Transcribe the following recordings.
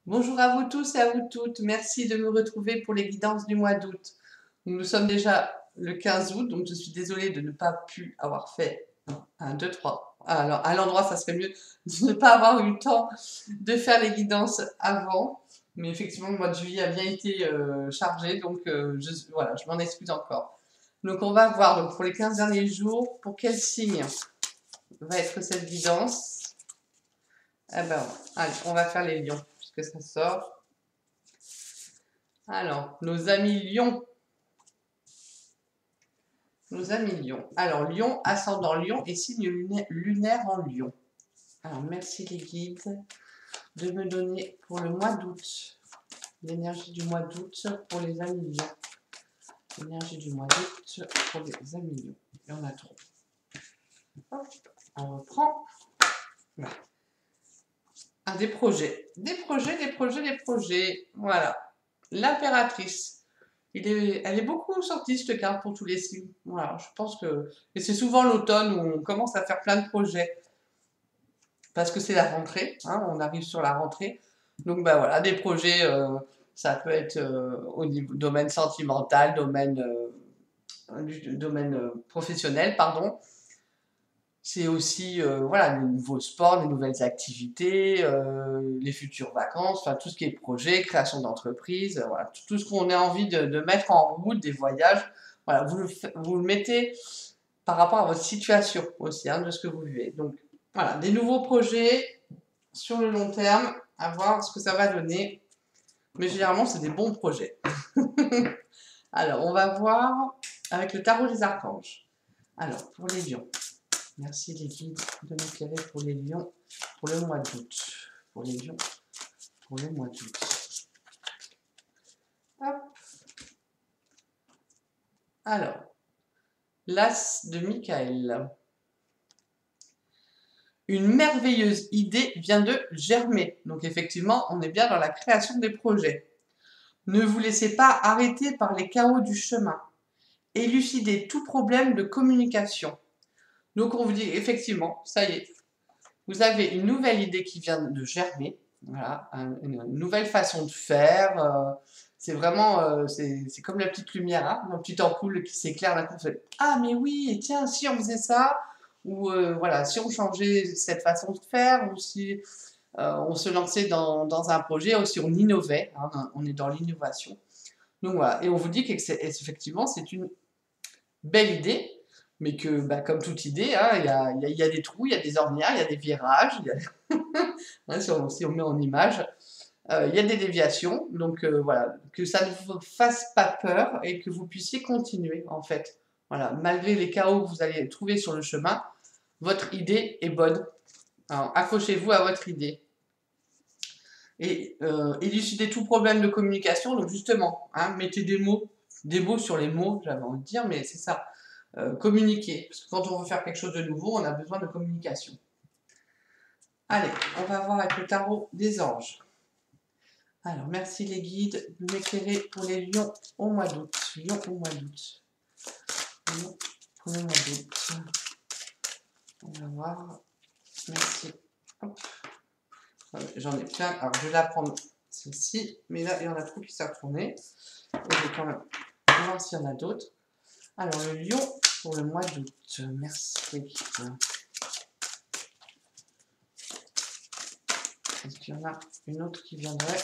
Bonjour à vous tous et à vous toutes. Merci de me retrouver pour les guidances du mois d'août. Nous sommes déjà le 15 août, donc je suis désolée de ne pas pu avoir fait 1, 2, 3. Alors, à l'endroit, ça serait mieux de ne pas avoir eu le temps de faire les guidances avant. Mais effectivement, le mois de juillet a bien été chargé, donc voilà, je m'en excuse encore. Donc, on va voir donc, pour les 15 derniers jours, pour quel signe va être cette guidance. Eh ben, allez, on va faire les lions, puisque ça sort. Alors, nos amis lions. Nos amis lions. Alors, lion, ascendant lion et signe lunaire en lion. Alors, merci les guides de me donner pour le mois d'août. L'énergie du mois d'août pour les amis lions. L'énergie du mois d'août pour les amis lions. Il y en a trop. Hop, on reprend. Voilà. Ah, des projets. Des projets, des projets, des projets. Voilà. L'impératrice. Elle est beaucoup sortie cette carte pour tous les signes. Voilà, je pense que. Et c'est souvent l'automne où on commence à faire plein de projets. Parce que c'est la rentrée, hein, on arrive sur la rentrée. Donc bah voilà, des projets, ça peut être au niveau domaine sentimental, domaine professionnel, pardon. C'est aussi voilà, les nouveaux sports, les nouvelles activités, les futures vacances, enfin tout ce qui est projet, création d'entreprise, voilà, tout ce qu'on a envie de mettre en route, des voyages. Voilà, vous le mettez par rapport à votre situation aussi, hein, de ce que vous vivez. Donc voilà, des nouveaux projets sur le long terme, à voir ce que ça va donner. Mais généralement, c'est des bons projets. Alors, on va voir avec le tarot des archanges. Alors, pour les lions. Merci les guides de m'éclairer pour les lions pour le mois d'août. Pour les lions pour le mois d'août. Hop. Alors, l'as de Michael. Une merveilleuse idée vient de germer. Donc effectivement, on est bien dans la création des projets. Ne vous laissez pas arrêter par les chaos du chemin. Élucidez tout problème de communication. Donc on vous dit effectivement, ça y est, vous avez une nouvelle idée qui vient de germer, voilà, une nouvelle façon de faire. C'est vraiment, c'est comme la petite lumière, hein, la petite ampoule qui s'éclaire d'un coup. Ah mais oui, et tiens, si on faisait ça, ou voilà, si on changeait cette façon de faire, ou si on se lançait dans un projet, ou si on innovait, hein, on est dans l'innovation. Donc voilà, et on vous dit qu'effectivement c'est une belle idée, mais que bah, comme toute idée, hein, y a des trous, il y a des ornières, il y a des virages, hein, si on met en image, il y a des déviations, donc voilà, que ça ne vous fasse pas peur et que vous puissiez continuer en fait. Voilà, malgré les chaos que vous allez trouver sur le chemin, votre idée est bonne. Alors, accrochez-vous à votre idée. Et élucidez tout problème de communication, donc justement, hein, mettez des mots sur les mots, j'avais envie de dire, mais c'est ça. Communiquer. Parce que quand on veut faire quelque chose de nouveau, on a besoin de communication. Allez, on va voir avec le tarot des anges. Alors, merci les guides de m'éclairer pour les lions au mois d'août. Lions au mois d'août. Lions pour le mois d'août. On va voir. Merci. Hop. J'en ai plein. Alors, je vais la prendre celle-ci. Mais là, il y en a trop qui s'est retourné. Et je vais quand même voir s'il y en a d'autres. Alors, le lion pour le mois d'août. Merci les guides. Est-ce qu'il y en a une autre qui viendrait?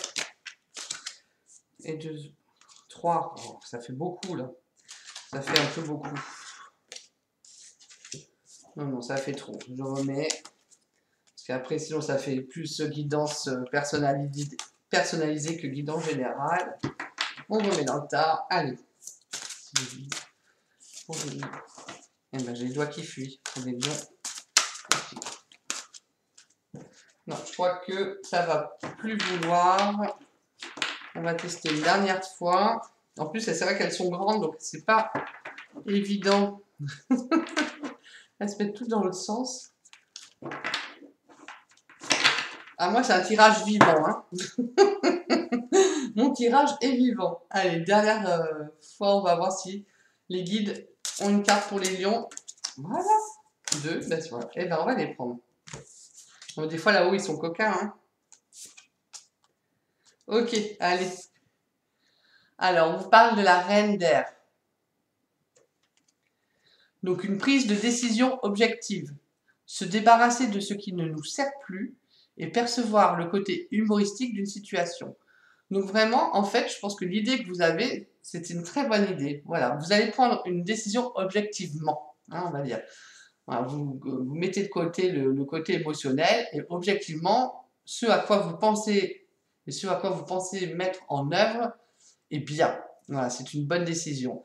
Et 2, 3. Oh, ça fait beaucoup là. Ça fait un peu beaucoup. Non, ça fait trop. Je remets. Parce qu'après, sinon, ça fait plus guidance personnalisée que guidance générale. On remet dans le tas. Allez. Pour les lions. Eh ben, j'ai les doigts qui fuient. Pour les lions. Non, je crois que ça va plus vouloir. On va tester une dernière fois. En plus, c'est vrai qu'elles sont grandes, donc c'est pas évident. Elles se mettent toutes dans l'autre sens. Ah, moi, c'est un tirage vivant. Hein. Mon tirage est vivant. Allez, dernière fois, on va voir si les guides ont une carte pour les lions. Voilà. 2, ben voilà. Eh ben, on va les prendre. Donc, des fois, là-haut, ils sont coquins. Hein. Ok, allez. Alors, on vous parle de la reine d'air. Donc, une prise de décision objective. Se débarrasser de ce qui ne nous sert plus et percevoir le côté humoristique d'une situation. Donc vraiment, en fait, je pense que l'idée que vous avez, c'est une très bonne idée. Voilà, vous allez prendre une décision objectivement, hein, on va dire. Voilà, vous mettez de côté le côté émotionnel et objectivement, ce à quoi vous pensez et ce à quoi vous pensez mettre en œuvre est bien. Voilà, c'est une bonne décision.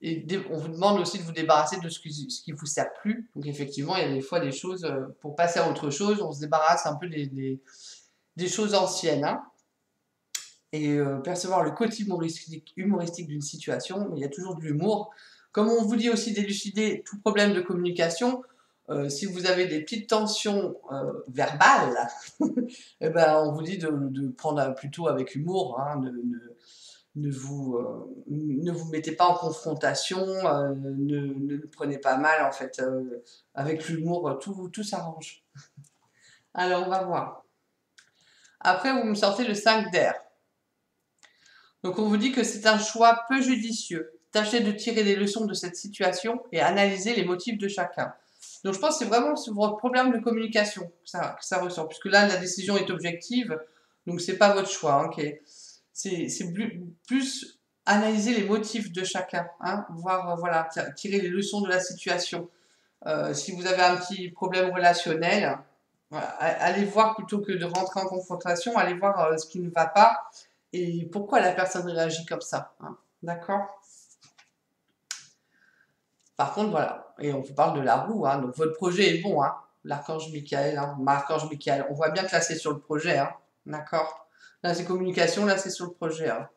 Et on vous demande aussi de vous débarrasser de ce qui vous sert plus. Donc effectivement, il y a des fois des choses, pour passer à autre chose, on se débarrasse un peu des choses anciennes, hein. Et percevoir le côté humoristique d'une situation, mais il y a toujours de l'humour. Comme on vous dit aussi d'élucider tout problème de communication, si vous avez des petites tensions verbales, eh ben, on vous dit de prendre plutôt avec humour, hein, ne vous mettez pas en confrontation, ne le prenez pas mal, en fait. Avec l'humour, tout s'arrange. Alors, on va voir. Après, vous me sortez le 5 d'air. Donc, on vous dit que c'est un choix peu judicieux. Tâchez de tirer des leçons de cette situation et analyser les motifs de chacun. Donc, je pense que c'est vraiment sur votre problème de communication que ça ressort, puisque là, la décision est objective, donc c'est pas votre choix, hein, ok. C'est plus analyser les motifs de chacun, hein, voir, voilà, tirer les leçons de la situation. Si vous avez un petit problème relationnel, voilà, allez voir plutôt que de rentrer en confrontation, allez voir ce qui ne va pas et pourquoi la personne réagit comme ça, hein. D'accord? Par contre, voilà, et on vous parle de la roue, hein, donc votre projet est bon, hein, l'archange Michael, hein, l'archange Michael, on voit bien que là c'est sur le projet, hein, d'accord? Là c'est communication, là c'est sur le projet, hein.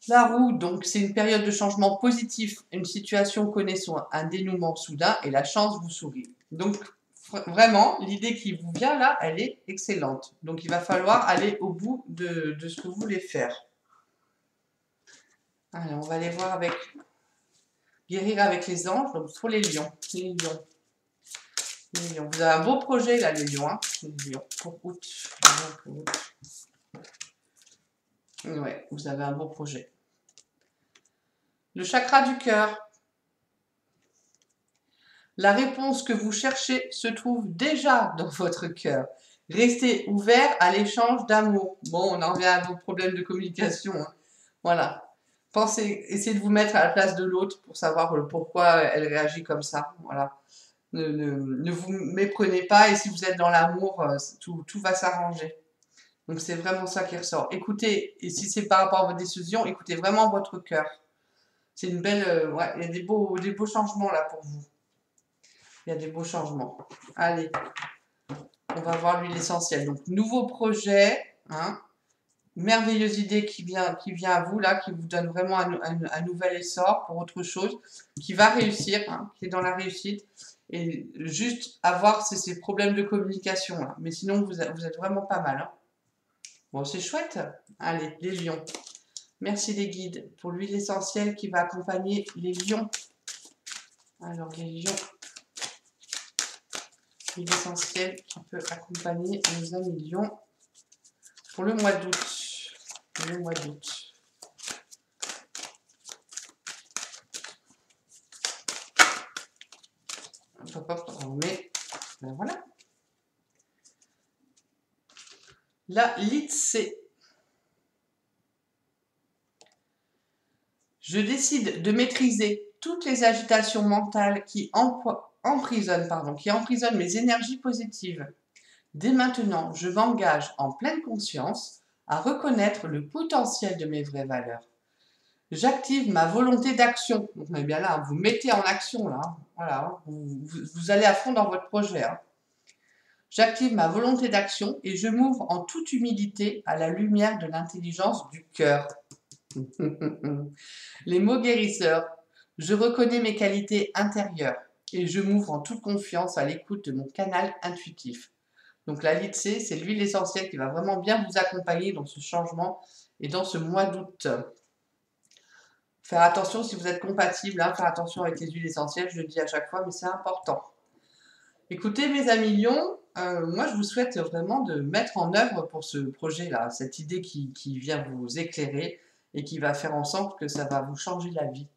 La roue, donc, c'est une période de changement positif. Une situation connaît un dénouement soudain et la chance vous sourit. Donc, vraiment, l'idée qui vous vient là, elle est excellente. Donc, il va falloir aller au bout de ce que vous voulez faire. Allez, on va aller voir avec guérir avec les anges, donc pour les lions. Les lions. Les lions. Vous avez un beau projet là, les lions. Hein, les lions. Pour août. Ouais, vous avez un beau projet. Le chakra du cœur. La réponse que vous cherchez se trouve déjà dans votre cœur. Restez ouvert à l'échange d'amour. Bon, on en revient à vos problèmes de communication, hein. Voilà. Pensez, essayez de vous mettre à la place de l'autre pour savoir pourquoi elle réagit comme ça. Voilà. Ne vous méprenez pas et si vous êtes dans l'amour, tout va s'arranger. Donc c'est vraiment ça qui ressort. Écoutez, et si c'est par rapport à votre décision, écoutez vraiment votre cœur. C'est une belle... ouais, il y a des beaux changements là pour vous. Il y a des beaux changements. Allez, on va voir l'huile essentielle. Donc, nouveau projet, hein, merveilleuse idée qui vient à vous, là, qui vous donne vraiment un nouvel essor pour autre chose, qui va réussir, hein, qui est dans la réussite. Et juste avoir ces problèmes de communication, là. Mais sinon, vous êtes vraiment pas mal, hein. Bon, c'est chouette. Allez, les lions. Merci les guides pour l'huile essentielle qui va accompagner les lions. Alors, les lions. L'huile essentielle qui peut accompagner nos amis lions pour le mois d'août. Le mois d'août. Hop, hop, on met. Ben voilà. La Litse. Je décide de maîtriser toutes les agitations mentales qui emprisonnent mes énergies positives. Dès maintenant, je m'engage en pleine conscience à reconnaître le potentiel de mes vraies valeurs. J'active ma volonté d'action. Donc, on est bien là, vous mettez en action, là. Voilà, vous allez à fond dans votre projet, hein. J'active ma volonté d'action et je m'ouvre en toute humilité à la lumière de l'intelligence du cœur. Les mots guérisseurs. Je reconnais mes qualités intérieures et je m'ouvre en toute confiance à l'écoute de mon canal intuitif. Donc la Litse, c'est l'huile essentielle qui va vraiment bien vous accompagner dans ce changement et dans ce mois d'août. Faire attention si vous êtes compatible, hein, faire attention avec les huiles essentielles, je le dis à chaque fois, mais c'est important. Écoutez mes amis lions, moi, je vous souhaite vraiment de mettre en œuvre pour ce projet-là, cette idée qui vient vous éclairer et qui va faire en sorte que ça va vous changer la vie.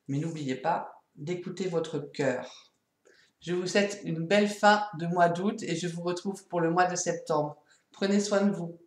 Mais n'oubliez pas d'écouter votre cœur. Je vous souhaite une belle fin de mois d'août et je vous retrouve pour le mois de septembre. Prenez soin de vous.